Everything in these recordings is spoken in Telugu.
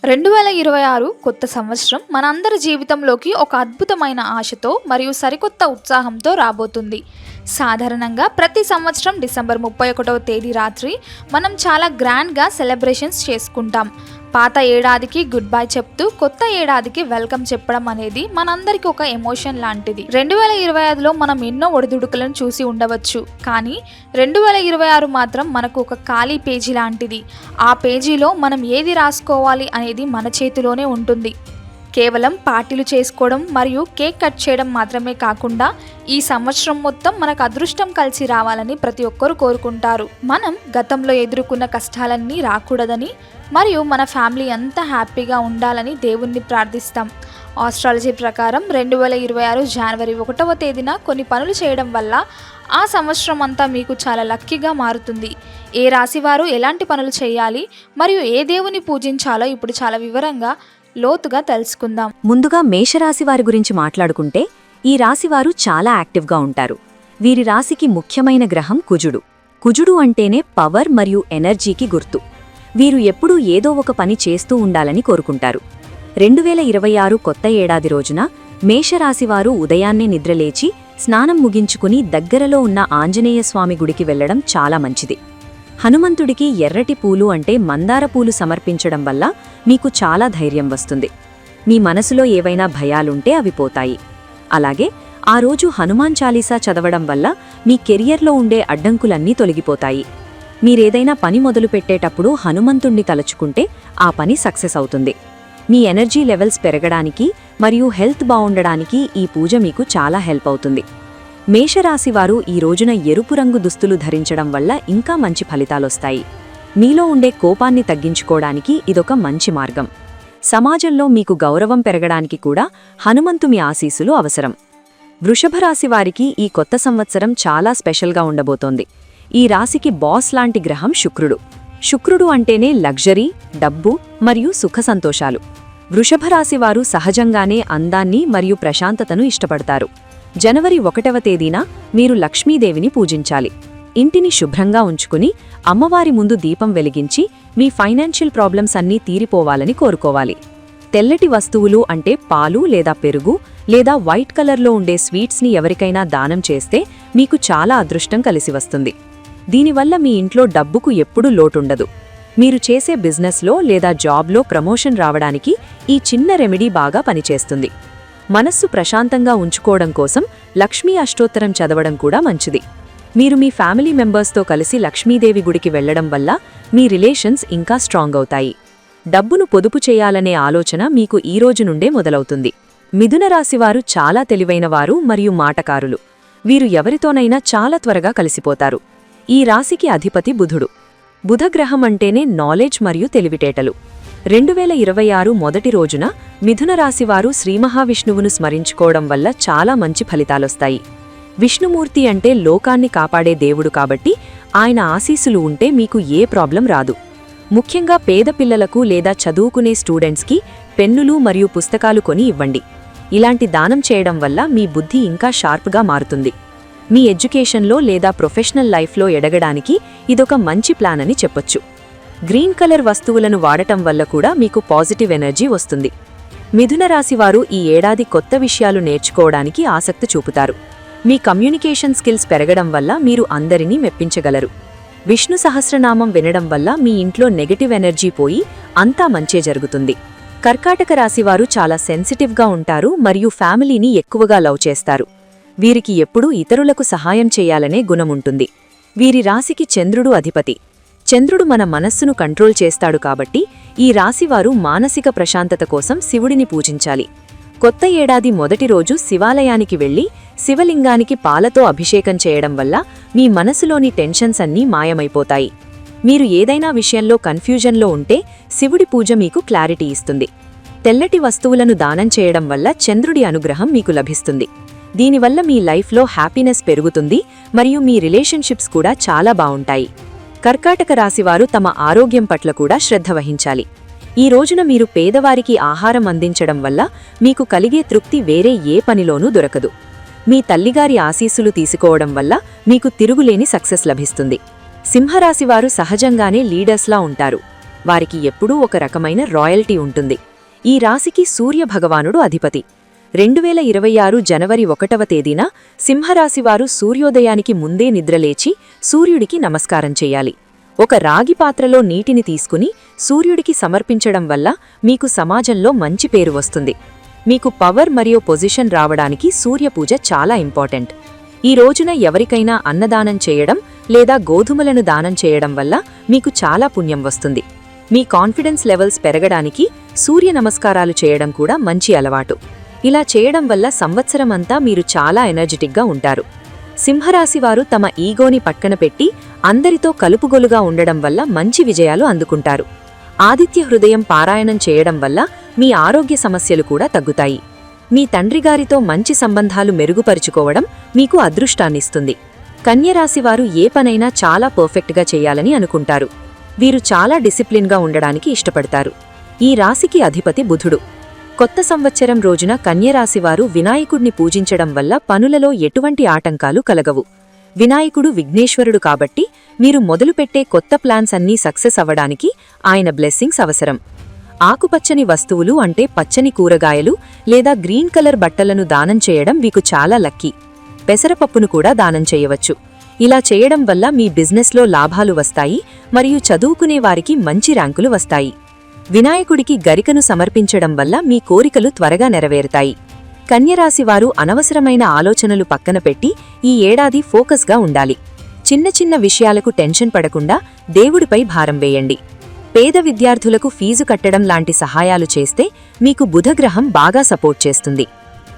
2026 కొత్త సంవత్సరం మనందరి జీవితంలోకి ఒక అద్భుతమైన ఆశతో మరియు సరికొత్త ఉత్సాహంతో రాబోతుంది. సాధారణంగా ప్రతి సంవత్సరం డిసెంబర్ 31వ తేదీ రాత్రి మనం చాలా గ్రాండ్గా సెలబ్రేషన్స్ చేసుకుంటాం. పాత ఏడాదికి గుడ్ బై చెప్తూ కొత్త ఏడాదికి వెల్కమ్ చెప్పడం అనేది మనందరికీ ఒక ఎమోషన్ లాంటిది. 2025లో మనం ఎన్నో ఒడిదుడుకులను చూసి ఉండవచ్చు, కానీ 2026 మాత్రం మనకు ఒక ఖాళీ పేజీ లాంటిది. ఆ పేజీలో మనం ఏది రాసుకోవాలి అనేది మన చేతిలోనే ఉంటుంది. కేవలం పార్టీలు చేసుకోవడం మరియు కేక్ కట్ చేయడం మాత్రమే కాకుండా ఈ సంవత్సరం మొత్తం మనకు అదృష్టం కలిసి రావాలని ప్రతి ఒక్కరూ కోరుకుంటారు. మనం గతంలో ఎదుర్కొన్న కష్టాలన్నీ రాకూడదని మరియు మన ఫ్యామిలీ అంతా హ్యాపీగా ఉండాలని దేవుణ్ణి ప్రార్థిస్తాం. ఆస్ట్రాలజీ ప్రకారం 2026 జనవరి 1వ తేదీన కొన్ని పనులు చేయడం వల్ల ఆ సంవత్సరం అంతా మీకు చాలా లక్కీగా మారుతుంది. ఏ రాశి వారు ఎలాంటి పనులు చేయాలి మరియు ఏ దేవుని పూజించాలో ఇప్పుడు చాలా వివరంగా లోతుగా తెలుసుకుందాం. ముందుగా మేషరాశి వారి గురించి మాట్లాడుకుంటే ఈ రాశివారు చాలా యాక్టివ్గా ఉంటారు. వీరి రాశికి ముఖ్యమైన గ్రహం కుజుడు. కుజుడు అంటేనే పవర్ మరియు ఎనర్జీకి గుర్తు. వీరు ఎప్పుడూ ఏదో ఒక పని చేస్తూ ఉండాలని కోరుకుంటారు. 2026 కొత్త ఏడాది రోజున మేషరాశివారు ఉదయాన్నే నిద్రలేచి స్నానం ముగించుకుని దగ్గరలో ఉన్న ఆంజనేయ స్వామి గుడికి వెళ్లడం చాలా మంచిది. హనుమంతుడికి ఎర్రటి పూలు అంటే మందార పూలు సమర్పించడం వల్ల మీకు చాలా ధైర్యం వస్తుంది. మీ మనసులో ఏవైనా భయాలుంటే అవి పోతాయి. అలాగే ఆ రోజు హనుమాన్ చాలీసా చదవడం వల్ల మీ కెరియర్లో ఉండే అడ్డంకులన్నీ తొలగిపోతాయి. మీరేదైనా పని మొదలుపెట్టేటప్పుడు హనుమంతుణ్ణి తలుచుకుంటే ఆ పని సక్సెస్ అవుతుంది. మీ ఎనర్జీ లెవెల్స్ పెరగడానికి మరియు హెల్త్ బావుండడానికి ఈ పూజ మీకు చాలా హెల్ప్ అవుతుంది. మేషరాశివారు ఈ రోజున ఎరుపు రంగు దుస్తులు ధరించడం వల్ల ఇంకా మంచి ఫలితాలొస్తాయి. మీలో ఉండే కోపాన్ని తగ్గించుకోవడానికి ఇదొక మంచి మార్గం. సమాజంలో మీకు గౌరవం పెరగడానికి కూడా హనుమంతుని ఆశీస్సులు అవసరం. వృషభరాశివారికి ఈ కొత్త సంవత్సరం చాలా స్పెషల్గా ఉండబోతోంది. ఈ రాశికి బాస్ లాంటి గ్రహం శుక్రుడు. శుక్రుడు అంటేనే లగ్జరీ, డబ్బు మరియు సుఖ సంతోషాలు. వృషభరాశివారు సహజంగానే అందాన్ని మరియు ప్రశాంతతను ఇష్టపడతారు. జనవరి 1వ తేదీన మీరు లక్ష్మీదేవిని పూజించాలి. ఇంటిని శుభ్రంగా ఉంచుకుని అమ్మవారి ముందు దీపం వెలిగించి మీ ఫైనాన్షియల్ ప్రాబ్లమ్స్ అన్నీ తీరిపోవాలని కోరుకోవాలి. తెల్లటి వస్తువులు అంటే పాలు లేదా పెరుగు లేదా వైట్ కలర్లో ఉండే స్వీట్స్ని ఎవరికైనా దానం చేస్తే మీకు చాలా అదృష్టం కలిసి వస్తుంది. దీనివల్ల మీ ఇంట్లో డబ్బుకు ఎప్పుడూ లోటుండదు. మీరు చేసే బిజినెస్లో లేదా జాబ్లో ప్రమోషన్ రావడానికి ఈ చిన్న రెమెడీ బాగా పనిచేస్తుంది. మనస్సు ప్రశాంతంగా ఉంచుకోవడం కోసం లక్ష్మీ అష్టోత్తరం చదవడం కూడా మంచిది. మీరు మీ ఫ్యామిలీ మెంబర్స్తో కలిసి లక్ష్మీదేవి గుడికి వెళ్లడం వల్ల మీ రిలేషన్స్ ఇంకా స్ట్రాంగ్ అవుతాయి. డబ్బును పొదుపు చేయాలనే ఆలోచన మీకు ఈ రోజు నుండే మొదలవుతుంది. మిథున రాశివారు చాలా తెలివైనవారు మరియు మాటకారులు. వీరు ఎవరితోనైనా చాలా త్వరగా కలిసిపోతారు. ఈ రాశికి అధిపతి బుధుడు. బుధగ్రహం అంటేనే నాలెడ్జ్ మరియు తెలివితేటలు. 2026 మొదటి రోజున మిథున రాశివారు శ్రీమహావిష్ణువును స్మరించుకోవడం వల్ల చాలా మంచి ఫలితాలొస్తాయి. విష్ణుమూర్తి అంటే లోకాన్ని కాపాడే దేవుడు కాబట్టి ఆయన ఆశీస్సులు ఉంటే మీకు ఏ ప్రాబ్లం రాదు. ముఖ్యంగా పేద పిల్లలకు లేదా చదువుకునే స్టూడెంట్స్కి పెన్నులు మరియు పుస్తకాలు కొని ఇవ్వండి. ఇలాంటి దానం చేయడం వల్ల మీ బుద్ధి ఇంకా షార్ప్గా మారుతుంది. మీ ఎడ్యుకేషన్లో లేదా ప్రొఫెషనల్ లైఫ్లో ఎదగడానికి ఇదొక మంచి ప్లాన్ అని చెప్పొచ్చు. గ్రీన్ కలర్ వస్తువులను వాడటం వల్ల కూడా మీకు పాజిటివ్ ఎనర్జీ వస్తుంది. మిథున రాశివారు ఈ ఏడాది కొత్త విషయాలు నేర్చుకోవడానికి ఆసక్తి చూపుతారు. మీ కమ్యూనికేషన్ స్కిల్స్ పెరగడం వల్ల మీరు అందరినీ మెప్పించగలరు. విష్ణు సహస్రనామం వినడం వల్ల మీ ఇంట్లో నెగటివ్ ఎనర్జీ పోయి అంతా మంచే జరుగుతుంది. కర్కాటక రాశివారు చాలా సెన్సిటివ్గా ఉంటారు మరియు ఫ్యామిలీని ఎక్కువగా లవ్ చేస్తారు. వీరికి ఎప్పుడూ ఇతరులకు సహాయం చేయాలనే గుణముంటుంది. వీరి రాశికి చంద్రుడు అధిపతి. చంద్రుడు మన మనస్సును కంట్రోల్ చేస్తాడు కాబట్టి ఈ రాశివారు మానసిక ప్రశాంతత కోసం శివుడిని పూజించాలి. కొత్త ఏడాది మొదటి రోజు శివాలయానికి వెళ్లి శివలింగానికి పాలతో అభిషేకం చేయడం వల్ల మీ మనసులోని టెన్షన్స్ అన్నీ మాయమైపోతాయి. మీరు ఏదైనా విషయంలో కన్ఫ్యూజన్లో ఉంటే శివుడి పూజ మీకు క్లారిటీ ఇస్తుంది. తెల్లటి వస్తువులను దానం చేయడం వల్ల చంద్రుడి అనుగ్రహం మీకు లభిస్తుంది. దీనివల్ల మీ లైఫ్లో హ్యాపీనెస్ పెరుగుతుంది మరియు మీ రిలేషన్షిప్స్ కూడా చాలా బావుంటాయి. కర్కాటక రాశివారు తమ ఆరోగ్యం పట్ల కూడా శ్రద్ధ వహించాలి. ఈ రోజున మీరు పేదవారికి ఆహారం అందించడం వల్ల మీకు కలిగే తృప్తి వేరే ఏ పనిలోనూ దొరకదు. మీ తల్లిగారి ఆశీస్సులు తీసుకోవడం వల్ల మీకు తిరుగులేని సక్సెస్ లభిస్తుంది. సింహరాశివారు సహజంగానే లీడర్స్లా ఉంటారు. వారికి ఎప్పుడూ ఒక రకమైన రాయల్టీ ఉంటుంది. ఈ రాశికి సూర్య భగవానుడు అధిపతి. 2026 జనవరి 1వ తేదీన సింహరాశివారు సూర్యోదయానికి ముందే నిద్రలేచి సూర్యుడికి నమస్కారం చెయ్యాలి. ఒక రాగి పాత్రలో నీటిని తీసుకుని సూర్యుడికి సమర్పించడం వల్ల మీకు సమాజంలో మంచి పేరు వస్తుంది. మీకు పవర్ మరియు పొజిషన్ రావడానికి సూర్యపూజ చాలా ఇంపార్టెంట్. ఈ రోజున ఎవరికైనా అన్నదానం చేయడం లేదా గోధుమలను దానం చేయడం వల్ల మీకు చాలా పుణ్యం వస్తుంది. మీ కాన్ఫిడెన్స్ లెవెల్స్ పెరగడానికి సూర్య నమస్కారాలు చేయడం కూడా మంచి అలవాటు. ఇలా చేయడం వల్ల సంవత్సరమంతా మీరు చాలా ఎనర్జెటిక్గా ఉంటారు. సింహరాశివారు తమ ఈగోని పక్కన పెట్టి అందరితో కలుపుగొలుగా ఉండడం వల్ల మంచి విజయాలు అందుకుంటారు. ఆదిత్య హృదయం పారాయణం చేయడం వల్ల మీ ఆరోగ్య సమస్యలు కూడా తగ్గుతాయి. మీ తండ్రిగారితో మంచి సంబంధాలు మెరుగుపరుచుకోవడం మీకు అదృష్టాన్నిస్తుంది. కన్యరాశివారు ఏ పనైనా చాలా పర్ఫెక్ట్గా చేయాలని అనుకుంటారు. వీరు చాలా డిసిప్లిన్గా ఉండడానికి ఇష్టపడతారు. ఈ రాశికి అధిపతి బుధుడు. కొత్త సంవత్సరం రోజున కన్యరాశివారు వినాయకుడిని పూజించడం వల్ల పనులలో ఎటువంటి ఆటంకాలు కలగవు. వినాయకుడు విఘ్నేశ్వరుడు కాబట్టి మీరు మొదలుపెట్టే కొత్త ప్లాన్స్ అన్నీ సక్సెస్ అవ్వడానికి ఆయన బ్లెస్సింగ్స్ అవసరం. ఆకుపచ్చని వస్తువులు అంటే పచ్చని కూరగాయలు లేదా గ్రీన్ కలర్ బట్టలను దానం చేయడం మీకు చాలా లక్కీ. పెసరపప్పును కూడా దానం చేయవచ్చు. ఇలా చేయడం వల్ల మీ బిజినెస్లో లాభాలు వస్తాయి మరియు చదువుకునే వారికి మంచి ర్యాంకులు వస్తాయి. వినాయకుడికి గరికను సమర్పించడం వల్ల మీ కోరికలు త్వరగా నెరవేరుతాయి. కన్యరాశివారు అనవసరమైన ఆలోచనలు పక్కన పెట్టి ఈ ఏడాది ఫోకస్గా ఉండాలి. చిన్న చిన్న విషయాలకు టెన్షన్ పడకుండా దేవుడిపై భారం వేయండి. పేద విద్యార్థులకు ఫీజు కట్టడం లాంటి సహాయాలు చేస్తే మీకు బుధగ్రహం బాగా సపోర్ట్ చేస్తుంది.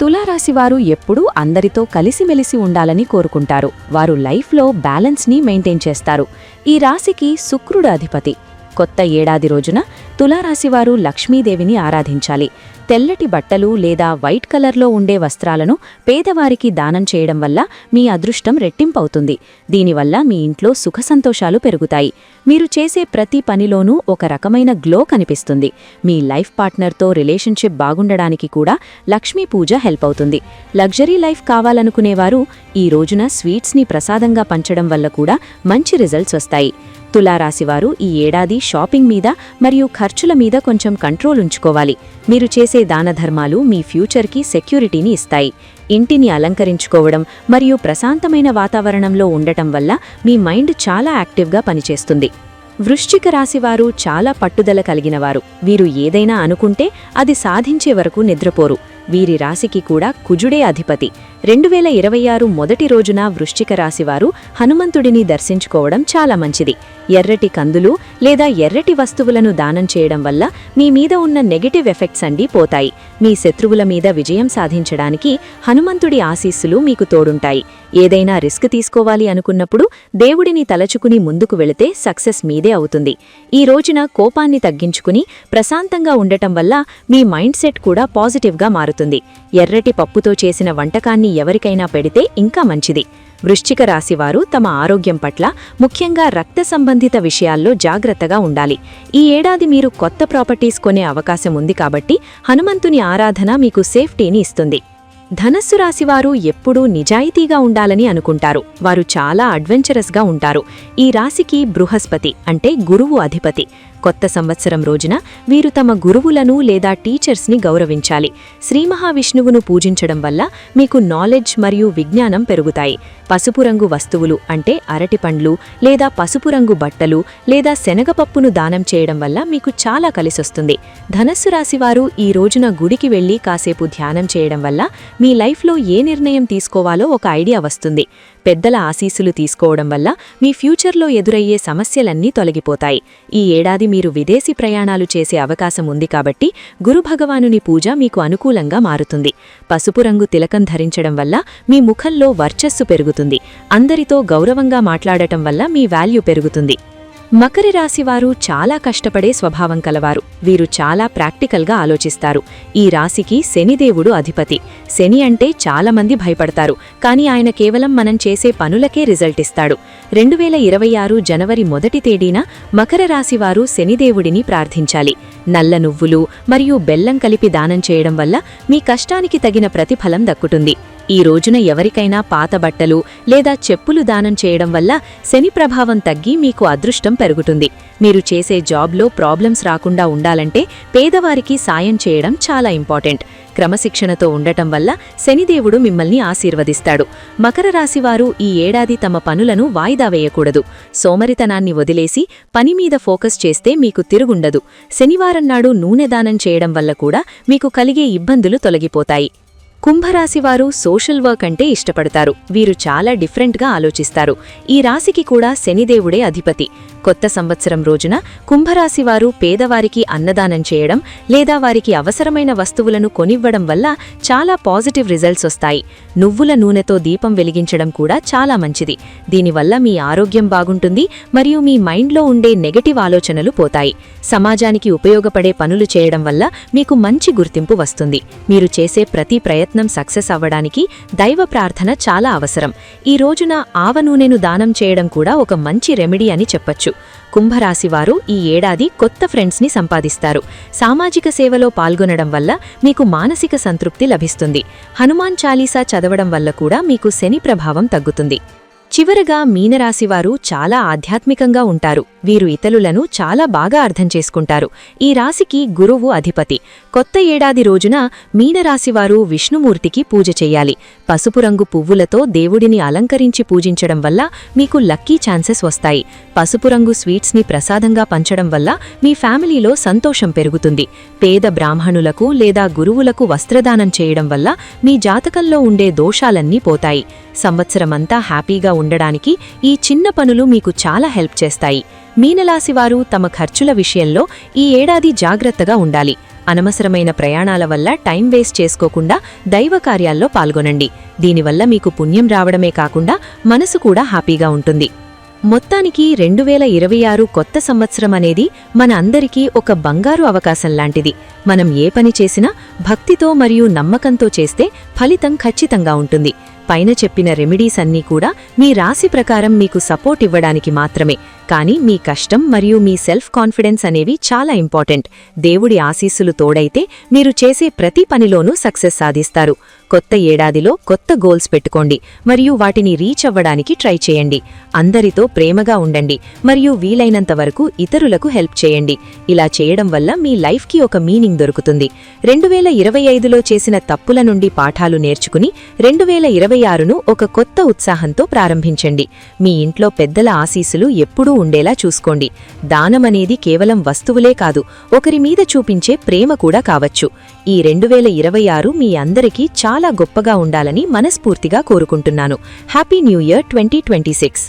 తులారాశివారు ఎప్పుడూ అందరితో కలిసిమెలిసి ఉండాలని కోరుకుంటారు. వారు లైఫ్లో బ్యాలెన్స్ని మెయింటైన్ చేస్తారు. ఈ రాశికి శుక్రుడు అధిపతి. కొత్త ఏడాది రోజున తులారాశివారు లక్ష్మీదేవిని ఆరాధించాలి. తెల్లటి బట్టలు లేదా వైట్ కలర్లో ఉండే వస్త్రాలను పేదవారికి దానం చేయడం వల్ల మీ అదృష్టం రెట్టింపవుతుంది. దీనివల్ల మీ ఇంట్లో సుఖసంతోషాలు పెరుగుతాయి. మీరు చేసే ప్రతి పనిలోనూ ఒక రకమైన గ్లో కనిపిస్తుంది. మీ లైఫ్ పార్ట్నర్తో రిలేషన్షిప్ బాగుండడానికి కూడా లక్ష్మీ పూజ హెల్ప్ అవుతుంది. లగ్జరీ లైఫ్ కావాలనుకునేవారు ఈ రోజున స్వీట్స్ని ప్రసాదంగా పంచడం వల్ల కూడా మంచి రిజల్ట్స్ వస్తాయి. తులారాశివారు ఈ ఏడాది షాపింగ్ మీద మరియు ఖర్చుల మీద కొంచెం కంట్రోల్ ఉంచుకోవాలి. మీరు చేసే దానధర్మాలు మీ ఫ్యూచర్కి సెక్యూరిటీని ఇస్తాయి. ఇంటిని అలంకరించుకోవడం మరియు ప్రశాంతమైన వాతావరణంలో ఉండటం వల్ల మీ మైండ్ చాలా యాక్టివ్గా పనిచేస్తుంది. వృశ్చిక రాశివారు చాలా పట్టుదల కలిగినవారు. వీరు ఏదైనా అనుకుంటే అది సాధించే వరకు నిద్రపోరు. వీరి రాశికి కూడా కుజుడే అధిపతి. 2026 మొదటి రోజున వృశ్చిక రాశివారు హనుమంతుడిని దర్శించుకోవడం చాలా మంచిది. ఎర్రటి కందులు లేదా ఎర్రటి వస్తువులను దానం చేయడం వల్ల మీ మీద ఉన్న నెగటివ్ ఎఫెక్ట్స్ అన్నీ పోతాయి. మీ శత్రువుల మీద విజయం సాధించడానికి హనుమంతుడి ఆశీస్సులు మీకు తోడుంటాయి. ఏదైనా రిస్క్ తీసుకోవాలి అనుకున్నప్పుడు దేవుడిని తలచుకుని ముందుకు వెళితే సక్సెస్ మీదే అవుతుంది. ఈ రోజున కోపాన్ని తగ్గించుకుని ప్రశాంతంగా ఉండటం వల్ల మీ మైండ్ సెట్ కూడా పాజిటివ్గా మారుతుంది. ఎర్రటి పప్పుతో చేసిన వంటకాన్ని ఎవరికైనా పెడితే ఇంకా మంచిది. వృశ్చిక రాశివారు తమ ఆరోగ్యం పట్ల, ముఖ్యంగా రక్త సంబంధిత విషయాల్లో జాగ్రత్తగా ఉండాలి. ఈ ఏడాది మీరు కొత్త ప్రాపర్టీస్ కొనే అవకాశం ఉంది కాబట్టి హనుమంతుని ఆరాధన మీకు సేఫ్టీని ఇస్తుంది. ధనస్సు రాశివారు ఎప్పుడూ నిజాయితీగా ఉండాలని అనుకుంటారు. వారు చాలా అడ్వెంచరస్గా ఉంటారు. ఈ రాశికి బృహస్పతి అంటే గురువు అధిపతి. కొత్త సంవత్సరం రోజున వీరు తమ గురువులను లేదా టీచర్స్ని గౌరవించాలి. శ్రీ మహావిష్ణువును పూజించడం వల్ల మీకు నాలెడ్జ్ మరియు విజ్ఞానం పెరుగుతాయి. పసుపు రంగు వస్తువులు అంటే అరటిపండ్లు లేదా పసుపు రంగు బట్టలు లేదా శనగపప్పును దానం చేయడం వల్ల మీకు చాలా కలిసొస్తుంది. ధనస్సు రాశివారు ఈ రోజున గుడికి వెళ్లి కాసేపు ధ్యానం చేయడం వల్ల మీ లైఫ్లో ఏ నిర్ణయం తీసుకోవాలో ఒక ఐడియా వస్తుంది. పెద్దల ఆశీస్సులు తీసుకోవడం వల్ల మీ ఫ్యూచర్లో ఎదురయ్యే సమస్యలన్నీ తొలగిపోతాయి. ఈ ఏడాది మీరు విదేశీ ప్రయాణాలు చేసే అవకాశం ఉంది కాబట్టి గురు భగవానుని పూజ మీకు అనుకూలంగా మారుతుంది. పసుపు రంగు తిలకం ధరించడం వల్ల మీ ముఖంలో వర్చస్సు పెరుగుతుంది. అందరితో గౌరవంగా మాట్లాడటం వల్ల మీ వాల్యూ పెరుగుతుంది. మకర రాశివారు చాలా కష్టపడే స్వభావం కలవారు. వీరు చాలా ప్రాక్టికల్గా ఆలోచిస్తారు. ఈ రాశికి శనిదేవుడు అధిపతి. శని అంటే చాలామంది భయపడతారు, కానీ ఆయన కేవలం మనం చేసే పనులకే రిజల్ట్ ఇస్తాడు. 2026 జనవరి 1 తేదీన మకర రాశివారు శనిదేవుడిని ప్రార్థించాలి. నల్ల నువ్వులు మరియు బెల్లం కలిపి దానం చేయడం వల్ల మీ కష్టానికి తగిన ప్రతిఫలం దక్కుతుంది. ఈ రోజున ఎవరికైనా పాత బట్టలు లేదా చెప్పులు దానం చేయడం వల్ల శని ప్రభావం తగ్గి మీకు అదృష్టం పెరుగుతుంది. మీరు చేసే జాబ్లో ప్రాబ్లమ్స్ రాకుండా ఉండాలంటే పేదవారికి సాయం చేయడం చాలా ఇంపార్టెంట్. క్రమశిక్షణతో ఉండటం వల్ల శనిదేవుడు మిమ్మల్ని ఆశీర్వదిస్తాడు. మకర రాశివారు ఈ ఏడాది తమ పనులను వాయిదా వేయకూడదు. సోమరితనాన్ని వదిలేసి పని మీద ఫోకస్ చేస్తే మీకు తిరుగుండదు. శనివారం నాడు నూనె దానం చేయడం వల్ల కూడా మీకు కలిగే ఇబ్బందులు తొలగిపోతాయి. కుంభరాశివారు సోషల్ వర్క్ అంటే ఇష్టపడతారు. వీరు చాలా డిఫరెంట్గా ఆలోచిస్తారు. ఈ రాశికి కూడా శనిదేవుడే అధిపతి. కొత్త సంవత్సరం రోజున కుంభరాశివారు పేదవారికి అన్నదానం చేయడం లేదా వారికి అవసరమైన వస్తువులను కొనివ్వడం వల్ల చాలా పాజిటివ్ రిజల్ట్స్ వస్తాయి. నువ్వుల నూనెతో దీపం వెలిగించడం కూడా చాలా మంచిది. దీనివల్ల మీ ఆరోగ్యం బాగుంటుంది మరియు మీ మైండ్లో ఉండే నెగటివ్ ఆలోచనలు పోతాయి. సమాజానికి ఉపయోగపడే పనులు చేయడం వల్ల మీకు మంచి గుర్తింపు వస్తుంది. మీరు చేసే ప్రతి ప్రయత్నం సక్సెస్ అవ్వడానికి దైవ ప్రార్థన చాలా అవసరం. ఈ రోజున ఆవ నూనెను దానం చేయడం కూడా ఒక మంచి రెమెడీ అని చెప్పొచ్చు. కుంభరాశివారు ఈ ఏడాది కొత్త ఫ్రెండ్స్ని సంపాదిస్తారు. సామాజిక సేవలో పాల్గొనడం వల్ల మీకు మానసిక సంతృప్తి లభిస్తుంది. హనుమాన్ చాలీసా చదవడం వల్ల కూడా మీకు శని ప్రభావం తగ్గుతుంది. చివరగా మీనరాశివారు చాలా ఆధ్యాత్మికంగా ఉంటారు. వీరు ఇతరులను చాలా బాగా అర్థం చేసుకుంటారు. ఈ రాశికి గురువు అధిపతి. కొత్త ఏడాది రోజున మీనరాశివారు విష్ణుమూర్తికి పూజ చెయ్యాలి. పసుపు రంగు పువ్వులతో దేవుడిని అలంకరించి పూజించడం వల్ల మీకు లక్కీ ఛాన్సెస్ వస్తాయి. పసుపు రంగు స్వీట్స్ని ప్రసాదంగా పంచడం వల్ల మీ ఫ్యామిలీలో సంతోషం పెరుగుతుంది. పేద బ్రాహ్మణులకు లేదా గురువులకు వస్త్రదానం చేయడం వల్ల మీ జాతకంలో ఉండే దోషాలన్నీ పోతాయి. సంవత్సరమంతా హ్యాపీగా ఉండడానికి ఈ చిన్న పనులు మీకు చాలా హెల్ప్ చేస్తాయి. మీనరాశివారు తమ ఖర్చుల విషయంలో ఈ ఏడాది జాగ్రత్తగా ఉండాలి. అనవసరమైన ప్రయాణాల వల్ల టైం వేస్ట్ చేసుకోకుండా దైవ కార్యాల్లో పాల్గొనండి. దీనివల్ల మీకు పుణ్యం రావడమే కాకుండా మనసు కూడా హ్యాపీగా ఉంటుంది. మొత్తానికి 2026 కొత్త సంవత్సరం అనేది మన అందరికీ ఒక బంగారు అవకాశం లాంటిది. మనం ఏ పని చేసినా భక్తితో మరియు నమ్మకంతో చేస్తే ఫలితం ఖచ్చితంగా ఉంటుంది. పైన చెప్పిన రెమెడీస్ అన్నీ కూడా మీ రాశి ప్రకారం మీకు సపోర్ట్ ఇవ్వడానికి మాత్రమే. కానీ మీ కష్టం మరియు మీ సెల్ఫ్ కాన్ఫిడెన్స్ అనేవి చాలా ఇంపార్టెంట్. దేవుడి ఆశీస్సులు తోడైతే మీరు చేసే ప్రతి పనిలోనూ సక్సెస్ సాధిస్తారు. కొత్త ఏడాదిలో కొత్త గోల్స్ పెట్టుకోండి మరియు వాటిని రీచ్ అవ్వడానికి ట్రై చేయండి. అందరితో ప్రేమగా ఉండండి మరియు వీలైనంత వరకు ఇతరులకు హెల్ప్ చేయండి. ఇలా చేయడం వల్ల మీ లైఫ్కి ఒక మీనింగ్ దొరుకుతుంది. 2025లో చేసిన తప్పుల నుండి పాఠాలు నేర్చుకుని 2026ను ఒక కొత్త ఉత్సాహంతో ప్రారంభించండి. మీ ఇంట్లో పెద్దల ఆశీస్సులు ఎప్పుడూ ఉండేలా చూసుకోండి. దానమనేది కేవలం వస్తువులే కాదు, ఒకరి మీద చూపించే ప్రేమ కూడా కావచ్చు. ఈ 2026 మీ అందరికీ చాలా గొప్పగా ఉండాలని మనస్ఫూర్తిగా కోరుకుంటున్నాను. Happy new year 2026.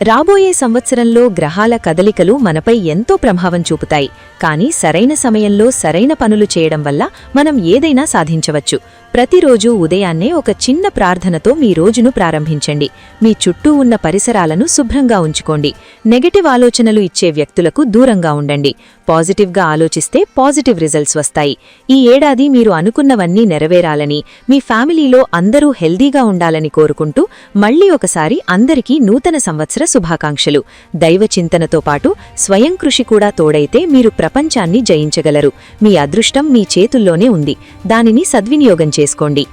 రాబోయే సంవత్సరంలో గ్రహాల కదలికలు మనపై ఎంతో ప్రభావం చూపుతాయి. కానీ సరైన సమయంలో సరైన పనులు చేయడం వల్ల మనం ఏదైనా సాధించవచ్చు. ప్రతిరోజూ ఉదయాన్నే ఒక చిన్న ప్రార్థనతో మీ రోజును ప్రారంభించండి. మీ చుట్టూ ఉన్న పరిసరాలను శుభ్రంగా ఉంచుకోండి. నెగటివ్ ఆలోచనలు ఇచ్చే వ్యక్తులకు దూరంగా ఉండండి. పాజిటివ్గా ఆలోచిస్తే పాజిటివ్ రిజల్ట్స్ వస్తాయి. ఈ ఏడాది మీరు అనుకున్నవన్నీ నెరవేరాలని, మీ ఫ్యామిలీలో అందరూ హెల్దీగా ఉండాలని కోరుకుంటూ మళ్లీ ఒకసారి అందరికీ నూతన సంవత్సర శుభాకాంక్షలు. దైవ చింతనతో పాటు స్వయం కృషి కూడా తోడైతే మీరు ప్రపంచాన్ని జయించగలరు. మీ అదృష్టం మీ చేతుల్లోనే ఉంది. దానిని సద్వినియోగం చేసుకోండి.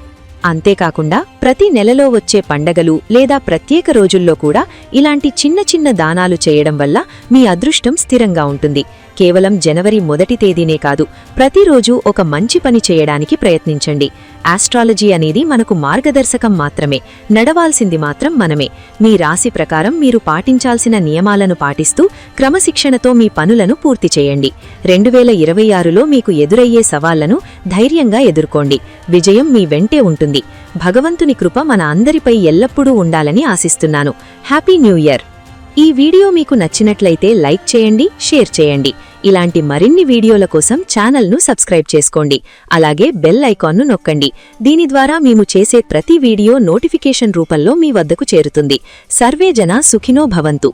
అంతేకాకుండా ప్రతి నెలలో వచ్చే పండగలు లేదా ప్రత్యేక రోజుల్లో కూడా ఇలాంటి చిన్న చిన్న దానాలు చేయడం వల్ల మీ అదృష్టం స్థిరంగా ఉంటుంది. కేవలం జనవరి 1వ తేదీనే కాదు, ప్రతిరోజు ఒక మంచి పని చేయడానికి ప్రయత్నించండి. ఆస్ట్రాలజీ అనేది మనకు మార్గదర్శకం మాత్రమే, నడవాల్సింది మాత్రం మనమే. మీ రాశి ప్రకారం మీరు పాటించాల్సిన నియమాలను పాటిస్తూ క్రమశిక్షణతో మీ పనులను పూర్తి చేయండి. 2026లో మీకు ఎదురయ్యే సవాళ్లను ధైర్యంగా ఎదుర్కోండి. విజయం మీ వెంటే ఉంటుంది. భగవంతుని కృప మన అందరిపై ఎల్లప్పుడూ ఉండాలని ఆశిస్తున్నాను. Happy new year. ఈ వీడియో మీకు నచ్చినట్లయితే లైక్ చేయండి, షేర్ చేయండి. ఇలాంటి మరిన్ని వీడియోల కోసం ఛానల్ను సబ్స్క్రైబ్ చేసుకోండి. అలాగే బెల్ ఐకాన్ను నొక్కండి. దీని ద్వారా మేము చేసే ప్రతి వీడియో నోటిఫికేషన్ రూపంలో మీ వద్దకు చేరుతుంది. సర్వే జన సుఖినో భవంతు.